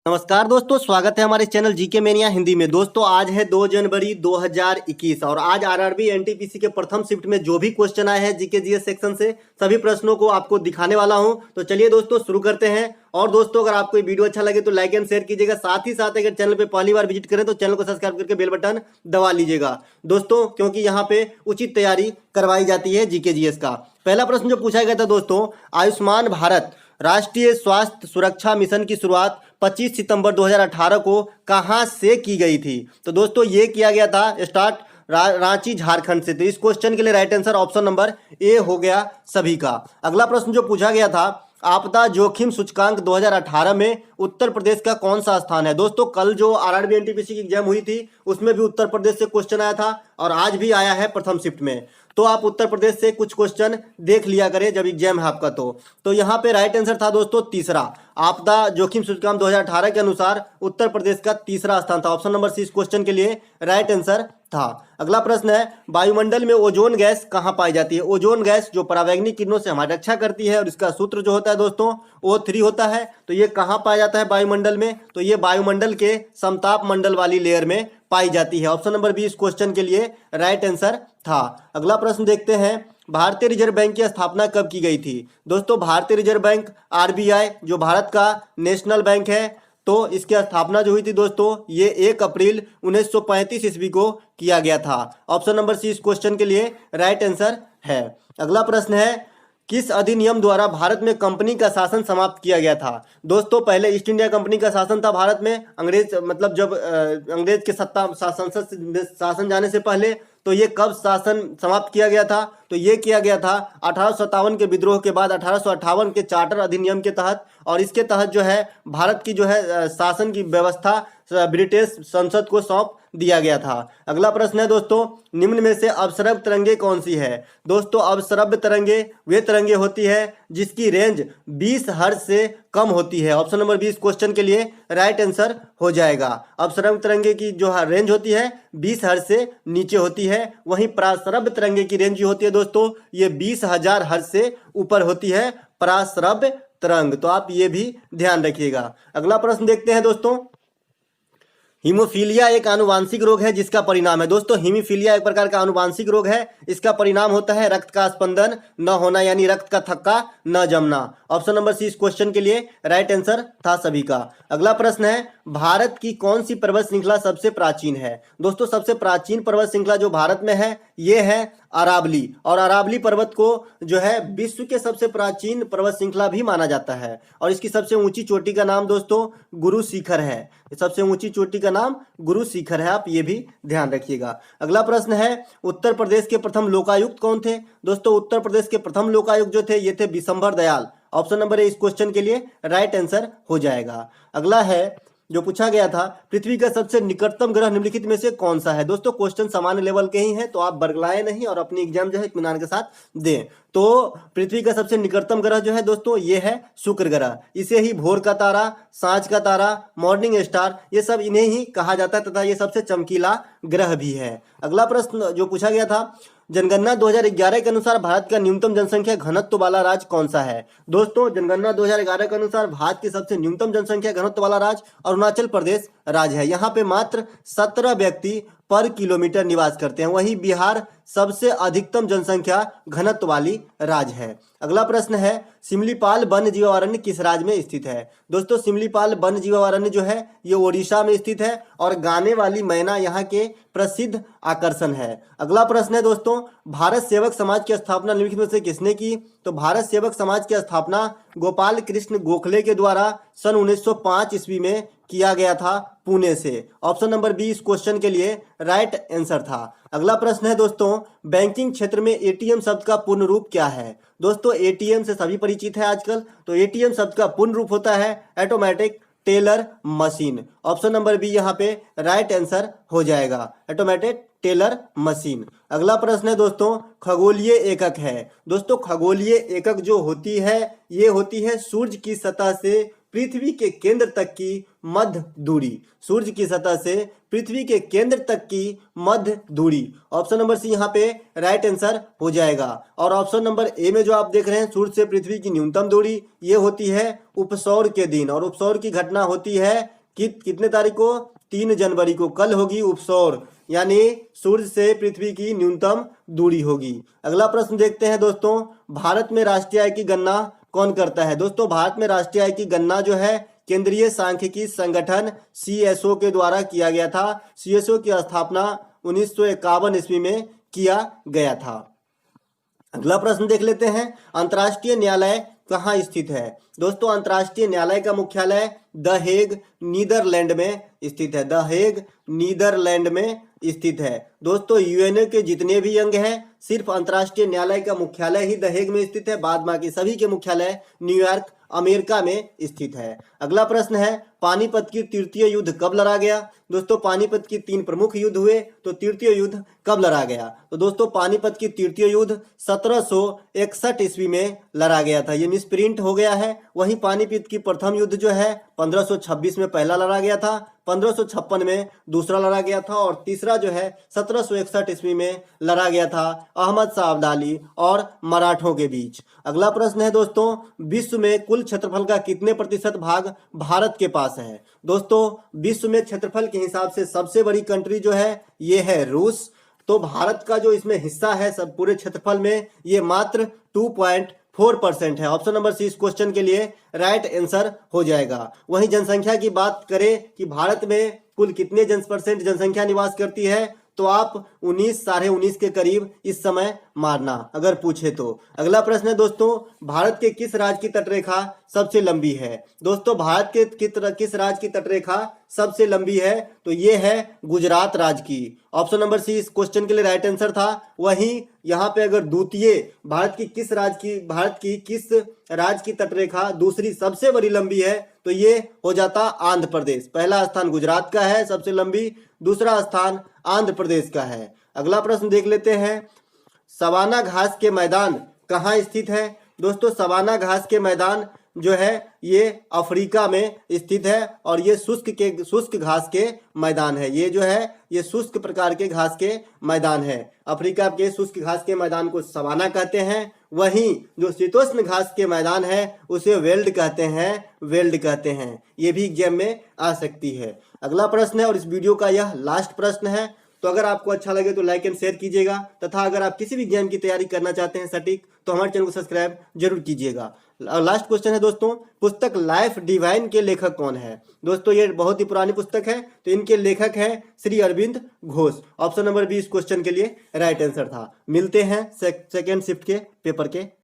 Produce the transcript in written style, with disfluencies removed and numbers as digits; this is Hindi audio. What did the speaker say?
नमस्कार दोस्तों, स्वागत है हमारे चैनल जीके मेनिया हिंदी में। दोस्तों आज है 2 जनवरी 2021 और आज आरआरबी एनटीपीसी के प्रथम शिफ्ट में जो भी क्वेश्चन आए हैं जीके जीएस सेक्शन से सभी प्रश्नों को आपको दिखाने वाला हूं। तो चलिए दोस्तों शुरू करते हैं। और दोस्तों अगर आपको ये वीडियो अच्छा लगे तो लाइक एंड शेयर कीजिएगा। साथ ही साथ अगर चैनल पे पहली बार विजिट करें तो चैनल को सब्सक्राइब करके बेल बटन दबा लीजिएगा दोस्तों, क्योंकि यहाँ पे उचित तैयारी करवाई जाती है जीके जीएस का। पहला प्रश्न जो पूछा गया था दोस्तों, आयुष्मान भारत राष्ट्रीय स्वास्थ्य सुरक्षा मिशन की शुरुआत 25 सितंबर 2018 को कहां से की गई थी? तो दोस्तों ये किया गया था रांची झारखंड से। तो इस क्वेश्चन के लिए right answer option number A हो गया सभी का। अगला प्रश्न जो पूछा गया था, आपदा जोखिम सूचकांक 2018 में उत्तर प्रदेश का कौन सा स्थान है? दोस्तों कल जो आरआरबी एनटीपीसी की एग्जाम हुई थी उसमें भी उत्तर प्रदेश से क्वेश्चन आया था और आज भी आया है प्रथम शिफ्ट में। तो आप उत्तर प्रदेश से कुछ क्वेश्चन देख लिया करें जब एग्जाम है आपका। तो यहाँ पे राइट आंसर था दोस्तों तीसरा, आपदा जोखिम सूचकांक 2018 के अनुसार उत्तर प्रदेश का तीसरा स्थान था। ऑप्शन नंबर सी इस क्वेश्चन के लिए राइट आंसर था। अगला प्रश्न है, वायुमंडल में ओजोन गैस कहाँ पाई जाती है? ओजोन गैस जो परावैंगनिक किरणों से हमारी रक्षा करती है और इसका सूत्र जो होता है दोस्तों O3 होता है। तो ये कहाँ पाया जाता है वायुमंडल में? तो ये वायुमंडल के समताप मंडल वाली लेयर में पाई जाती है। ऑप्शन नंबर बी इस क्वेश्चन के लिए राइट आंसर था। अगला प्रश्न देखते हैं, भारतीय रिजर्व बैंक की स्थापना कब की गई थी? दोस्तों भारतीय रिजर्व बैंक आरबीआई जो भारत का नेशनल बैंक है, तो इसकी स्थापना जो हुई थी दोस्तों ये 1 अप्रैल 1935 ईस्वी को किया गया था। ऑप्शन नंबर सी इस क्वेश्चन के लिए राइट आंसर है। अगला प्रश्न है, किस अधिनियम द्वारा भारत में कंपनी का शासन समाप्त किया गया था? दोस्तों पहले ईस्ट इंडिया कंपनी का शासन था भारत में, अंग्रेज मतलब जब अंग्रेज के सत्ता संसद शासन जाने से पहले। तो ये कब शासन समाप्त किया गया था? तो ये किया गया था 1857 के विद्रोह के बाद 1858 के चार्टर अधिनियम के तहत। और इसके तहत जो है भारत की जो है शासन की व्यवस्था ब्रिटिश संसद को सौंप दिया गया था। अगला प्रश्न है दोस्तों, निम्न में से अपसरब तरंगे कौन सी है? दोस्तों अपसरब तरंगे वे तरंगे होती है जिसकी रेंज 20 हर्ट्ज से कम होती है। ऑप्शन नंबर 20 क्वेश्चन के लिए राइट आंसर हो जाएगा। अपसरब तरंगे की जो रेंज होती है 20 हर्ट्ज से नीचे होती है, वहीं परासरब तरंगे की रेंज जो होती है दोस्तों ये 20,000 हर्ट्ज से ऊपर होती है परासरब तरंग। तो आप ये भी ध्यान रखिएगा। अगला प्रश्न देखते हैं दोस्तों, हीमोफीलिया एक आनुवांशिक रोग है जिसका परिणाम है? दोस्तों हीमोफीलिया एक प्रकार का आनुवांशिक रोग है, इसका परिणाम होता है रक्त का स्पंदन न होना, यानी रक्त का थक्का न जमना। ऑप्शन नंबर सी इस क्वेश्चन के लिए राइट आंसर था सभी का। अगला प्रश्न है, भारत की कौन सी पर्वत श्रृंखला सबसे प्राचीन है? दोस्तों सबसे प्राचीन पर्वत श्रृंखला जो भारत में है ये है अरावली, और अरावली पर्वत को जो है विश्व के सबसे प्राचीन पर्वत श्रृंखला भी माना जाता है। और इसकी सबसे ऊंची चोटी का नाम दोस्तों गुरु शिखर है। सबसे ऊंची चोटी का नाम गुरु शिखर है, आप ये भी ध्यान रखिएगा। अगला प्रश्न है, उत्तर प्रदेश के प्रथम लोकायुक्त कौन थे? दोस्तों उत्तर प्रदेश के प्रथम लोकायुक्त जो थे ये थे Vishambhar Dayal. Option number A इस क्वेश्चन के लिए राइट आंसर हो जाएगा। अगला है जो पूछा गया था, पृथ्वी का सबसे निकटतम ग्रह निम्नलिखित में से कौन सा है? दोस्तों क्वेश्चन सामान्य लेवल के ही हैं, तो आप बरगलाए नहीं और अपनी एग्जाम जो है इत्मीनान के साथ दें। तो पृथ्वी का सबसे निकटतम ग्रह जो है दोस्तों ये है शुक्र ग्रह। इसे ही भोर का तारा, सांझ का तारा, मॉर्निंग स्टार, ये सब इन्हें ही कहा जाता है तथा ये सबसे चमकीला ग्रह भी है। अगला प्रश्न जो पूछा गया था, जनगणना 2011 के अनुसार भारत का न्यूनतम जनसंख्या घनत्व वाला राज्य कौन सा है? दोस्तों जनगणना 2011 के अनुसार भारत की सबसे न्यूनतम जनसंख्या घनत्व वाला राज्य अरुणाचल प्रदेश राज्य है। यहाँ पे मात्र 17 व्यक्ति पर किलोमीटर निवास करते हैं, वहीं बिहार सबसे अधिकतम जनसंख्या घनत्व वाली राज्य है। अगला प्रश्न है, सिमलीपाल वन्य जीवारण्य किस राज्य में स्थित है? दोस्तों सिमलीपाल वन्य जीवारण्य जो है ये ओडिशा में स्थित है और गाने वाली मैना यहाँ के प्रसिद्ध आकर्षण है। अगला प्रश्न है दोस्तों, भारत सेवक समाज की स्थापना निम्नलिखित में से किसने की? तो भारत सेवक समाज की स्थापना गोपाल कृष्ण गोखले के द्वारा सन 1905 ईस्वी में किया गया था पुणे से। ऑप्शन नंबर बी इस क्वेश्चन के लिए राइट आंसर था। अगला प्रश्न है दोस्तों, बैंकिंग क्षेत्र में एटीएम शब्द का पूर्ण रूप क्या है? दोस्तों एटीएम से सभी परिचित है आजकल, तो एटीएम शब्द का पूर्ण रूप होता है automatic teller machine. Option number B यहाँ पे राइट आंसर हो जाएगा, ऑटोमेटिक टेलर मशीन। अगला प्रश्न है दोस्तों, खगोलीय एकक है। दोस्तों खगोलीय एकक जो होती है ये होती है सूर्य की सतह से पृथ्वी के केंद्र तक की मध्य दूरी। सूर्य की सतह से पृथ्वी के केंद्र तक की मध्य दूरी। ऑप्शन नंबर सी यहाँ पे राइट आंसर हो जाएगा। और ऑप्शन नंबर ए में जो आप देख रहे हैं सूर्य से पृथ्वी की न्यूनतम दूरी ये होती है उपसौर के दिन, और उपसौर की घटना होती है कितने तारीख को? 3 जनवरी को। कल होगी उपसौर, यानी सूर्य से पृथ्वी की न्यूनतम दूरी होगी। अगला प्रश्न देखते हैं दोस्तों, भारत में राष्ट्रीय आय की गणना कौन करता है? दोस्तों भारत में राष्ट्रीय आय की गणना जो है केंद्रीय सांख्यिकी संगठन CSO के द्वारा किया गया था। CSO की स्थापना 1951 ईस्वी में किया गया था। अगला प्रश्न देख लेते हैं, अंतर्राष्ट्रीय न्यायालय कहाँ स्थित है? दोस्तों अंतर्राष्ट्रीय न्यायालय का मुख्यालय द हेग नीदरलैंड में स्थित है। द हेग नीदरलैंड में स्थित है। दोस्तों यूएनओ के जितने भी अंग हैं, सिर्फ अंतर्राष्ट्रीय न्यायालय का मुख्यालय ही द हेग में स्थित है, बाद बाकी सभी के मुख्यालय न्यूयॉर्क अमेरिका में स्थित है। अगला प्रश्न है, पानीपत की तृतीय युद्ध कब लड़ा गया? दोस्तों पानीपत की 3 प्रमुख युद्ध हुए, तो तृतीय युद्ध कब लड़ा गया? तो दोस्तों पानीपत की तृतीय युद्ध 1761 ईस्वी में लड़ा गया था। ये मिसप्रिंट हो गया है। वहीं पानीपत की प्रथम युद्ध जो है 1526 में पहला लड़ा गया था, 1556 में दूसरा लड़ा गया था, और तीसरा जो है 1761 ईस्वी में लड़ा गया था अहमद शाह अब्दाली और मराठों के बीच। अगला प्रश्न है दोस्तों, विश्व में कुल क्षेत्रफल का कितने प्रतिशत भाग भारत के पास है? दोस्तों विश्व में क्षेत्रफल के हिसाब से सबसे बड़ी कंट्री जो है ये है रूस। तो भारत का जो इसमें हिस्सा है सब पूरे क्षेत्रफल में, ये मात्र 2.4% है। ऑप्शन नंबर सी इस क्वेश्चन के लिए राइट आंसर हो जाएगा। वहीं जनसंख्या की बात करें कि भारत में कुल कितने % जनसंख्या निवास करती है, तो आप 19 साढ़े 19 के करीब इस समय मारना अगर पूछे तो। अगला प्रश्न है दोस्तों, भारत के किस राज्य की तटरेखा सबसे लंबी है? दोस्तों भारत के किस राज्य की तटरेखा सबसे लंबी है? तो ये है गुजरात राज्य की। ऑप्शन नंबर सी इस क्वेश्चन के लिए राइट आंसर था। वहीं यहाँ पे अगर द्वितीय भारत की किस राज्य की तटरेखा दूसरी सबसे बड़ी लंबी है, तो ये हो जाता आंध्र प्रदेश। पहला स्थान गुजरात का है सबसे लंबी, दूसरा स्थान आंध्र प्रदेश का है। अगला प्रश्न देख लेते हैं, सवाना घास के मैदान कहाँ स्थित है? दोस्तों सवाना घास के मैदान जो है ये अफ्रीका में स्थित है, और ये शुष्क घास के मैदान है। ये जो है ये शुष्क प्रकार के घास के मैदान है। अफ्रीका के शुष्क घास के मैदान को सवाना कहते हैं। वहीं जो शीतोष्ण घास के मैदान है उसे वेल्ड कहते हैं। ये भी एग्जाम में आ सकती है। अगला प्रश्न है और इस वीडियो का यह लास्ट प्रश्न है। तो अगर आपको अच्छा लगे तो लाइक एंड शेयर कीजिएगा, तथा अगर आप किसी भी एग्जाम की तैयारी करना चाहते हैं सटीक, तो हमारे चैनल को सब्सक्राइब जरूर कीजिएगा। लास्ट क्वेश्चन है दोस्तों, पुस्तक लाइफ डिवाइन के लेखक कौन है? दोस्तों ये बहुत ही पुरानी पुस्तक है, तो इनके लेखक है Shri Arvind Ghosh. Option number B इस क्वेश्चन के लिए राइट आंसर था। मिलते हैं सेकेंड शिफ्ट के पेपर के